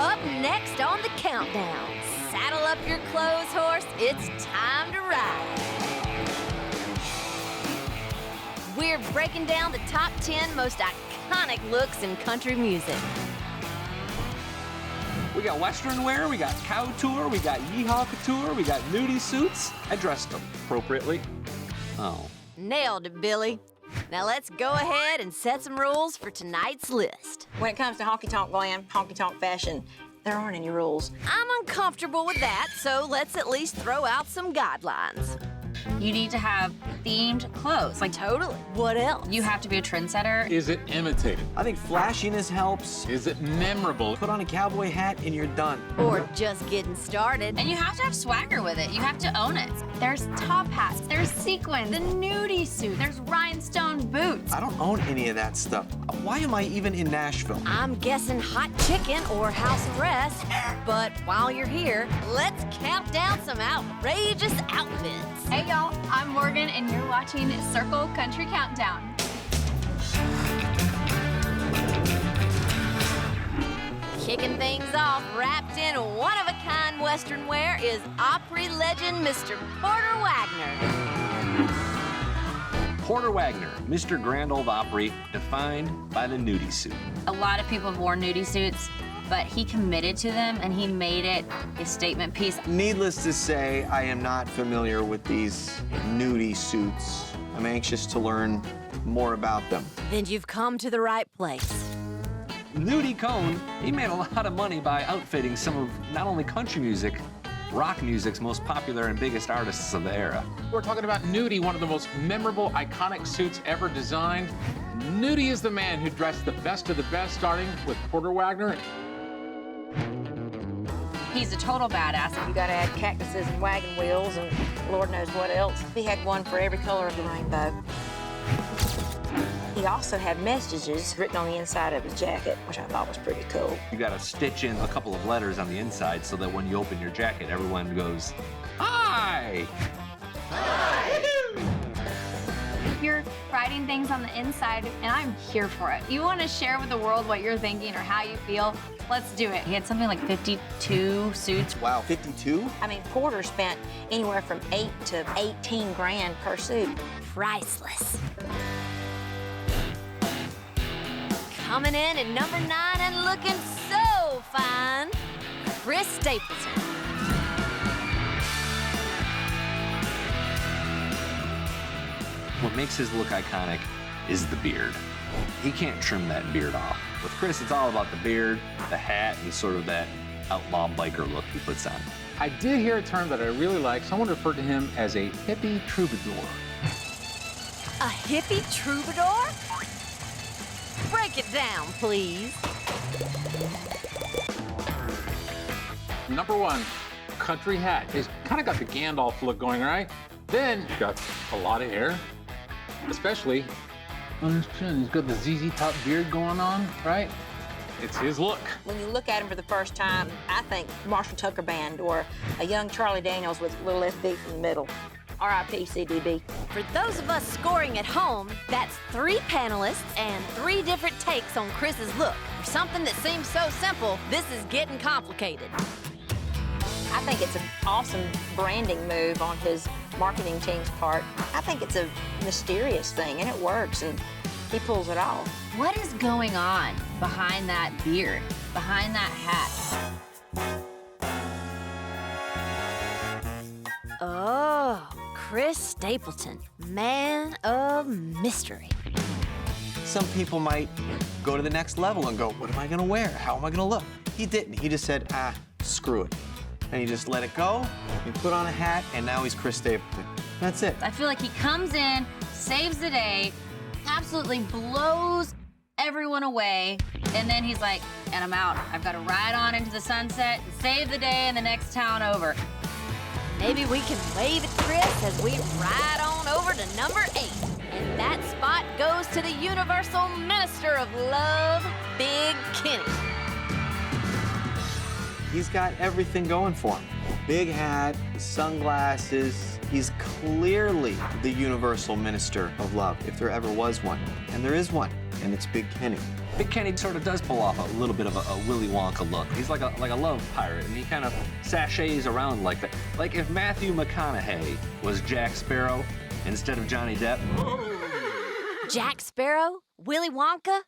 Up next on the countdown, saddle up your clothes, horse. It's time to ride. We're breaking down the top 10 most iconic looks in country music. We got Western wear, we got cow tour, we got yeehaw couture, we got nudie suits. I dressed appropriately. Oh. Nailed it, Billy. Now let's go ahead and set some rules for tonight's list. When it comes to honky-tonk glam, honky-tonk fashion, there aren't any rules. I'm uncomfortable with that, so let's at least throw out some guidelines. You need to have themed clothes. Like, Totally. What else? you have to be a trendsetter. Is it imitated? I think flashiness helps. Is it memorable? Put on a cowboy hat and you're done. Or just getting started. And you have to have swagger with it. You have to own it. There's top hats, there's sequins, the nudie suit, there's rhinestone boots. I don't own any of that stuff. Why am I even in Nashville? I'm guessing hot chicken or house arrest. But while you're here, let's count down some outrageous outfits. Hey y'all, I'm Morgan and you're watching Circle Country Countdown. Kicking things off, wrapped in one-of-a-kind Western wear, is Opry legend Mr. Porter Wagoner. Porter Wagoner, Mr. Grand Old Opry, defined by the nudie suit. A lot of people have worn nudie suits, but he committed to them and he made it a statement piece. Needless to say, I am not familiar with these nudie suits. I'm anxious to learn more about them. Then you've come to the right place. Nudie Cone, he made a lot of money by outfitting some of not only country music, rock music's most popular and biggest artists of the era. We're talking about Nudie, one of the most memorable, iconic suits ever designed. Nudie is the man who dressed the best of the best, starting with Porter Wagoner. He's a total badass. You gotta add cactuses and wagon wheels and Lord knows what else. He had one for every color of the rainbow. He also had messages written on the inside of his jacket, which I thought was pretty cool. You gotta stitch in a couple of letters on the inside so that when you open your jacket, everyone goes, "Hi!" You're writing things on the inside and I'm here for it. You want to share with the world what you're thinking or how you feel? Let's do it. He had something like 52 suits. Wow, 52? I mean, Porter spent anywhere from 8 to 18 grand per suit. Priceless. Coming in at number 9 and looking so fine, Chris Stapleton. What makes his look iconic is the beard. He can't trim that beard off. With Chris, it's all about the beard, the hat, and sort of that outlaw biker look he puts on. I did hear a term that I really like. Someone referred to him as a hippie troubadour. A hippie troubadour? Break it down, please. Number 1, country hat. He's kind of got the Gandalf look going, right? Then he's got a lot of hair, especially on his chin. He's got the ZZ Top beard going on, right? It's his look. When you look at him for the first time, I think Marshall Tucker Band or a young Charlie Daniels with a little SB in the middle. R.I.P. CDB. For those of us scoring at home, that's 3 panelists and 3 different takes on Chris's look. For something that seems so simple, this is getting complicated. I think it's an awesome branding move on his marketing team's part. I think it's a mysterious thing, and it works, and he pulls it off. What is going on behind that beard, behind that hat? Oh, Chris Stapleton, man of mystery. Some people might go to the next level and go, what am I gonna wear? How am I gonna look? He didn't. He just said, screw it. And he just let it go, he put on a hat, and now he's Chris Stapleton. That's it. I feel like he comes in, saves the day, absolutely blows everyone away, and then he's like, and I'm out. I've got to ride on into the sunset and save the day in the next town over. Maybe we can wave at Chris as we ride on over to number 8. And that spot goes to the Universal Minister of Love, Big Kenny. He's got everything going for him. Big hat, sunglasses. He's clearly the universal minister of love, if there ever was one. And there is one, and it's Big Kenny. Big Kenny sort of does pull off a little bit of a Willy Wonka look. He's like a love pirate, and he kind of sachets around like that. Like if Matthew McConaughey was Jack Sparrow instead of Johnny Depp. Jack Sparrow? Willy Wonka?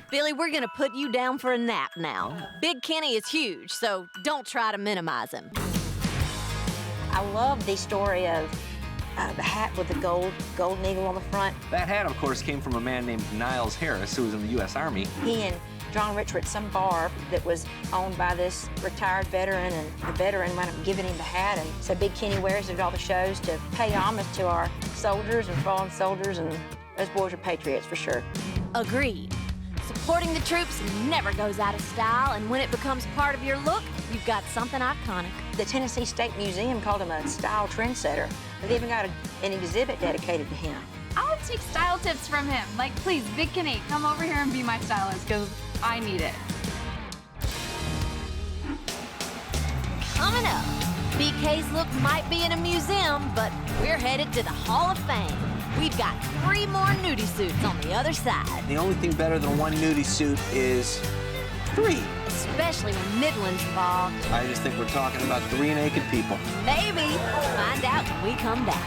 Billy, we're gonna put you down for a nap now. Big Kenny is huge, so don't try to minimize him. I love the story of the hat with the golden eagle on the front. That hat, of course, came from a man named Niles Harris, who was in the U.S. Army. He and John Rich were at some bar that was owned by this retired veteran, and the veteran wound up giving him the hat, and so Big Kenny wears it at all the shows to pay homage to our soldiers and fallen soldiers, and those boys are patriots for sure. Agreed. Supporting the troops never goes out of style, and when it becomes part of your look, you've got something iconic. The Tennessee State Museum called him a style trendsetter. They've even got an exhibit dedicated to him. I would take style tips from him. Like, please, Big Kenny, come over here and be my stylist, because I need it. Coming up, BK's look might be in a museum, but we're headed to the Hall of Fame. We've got 3 more nudie suits on the other side. The only thing better than one nudie suit is 3. Especially when Midland's involved. I just think we're talking about 3 naked people. Maybe. Find out when we come back.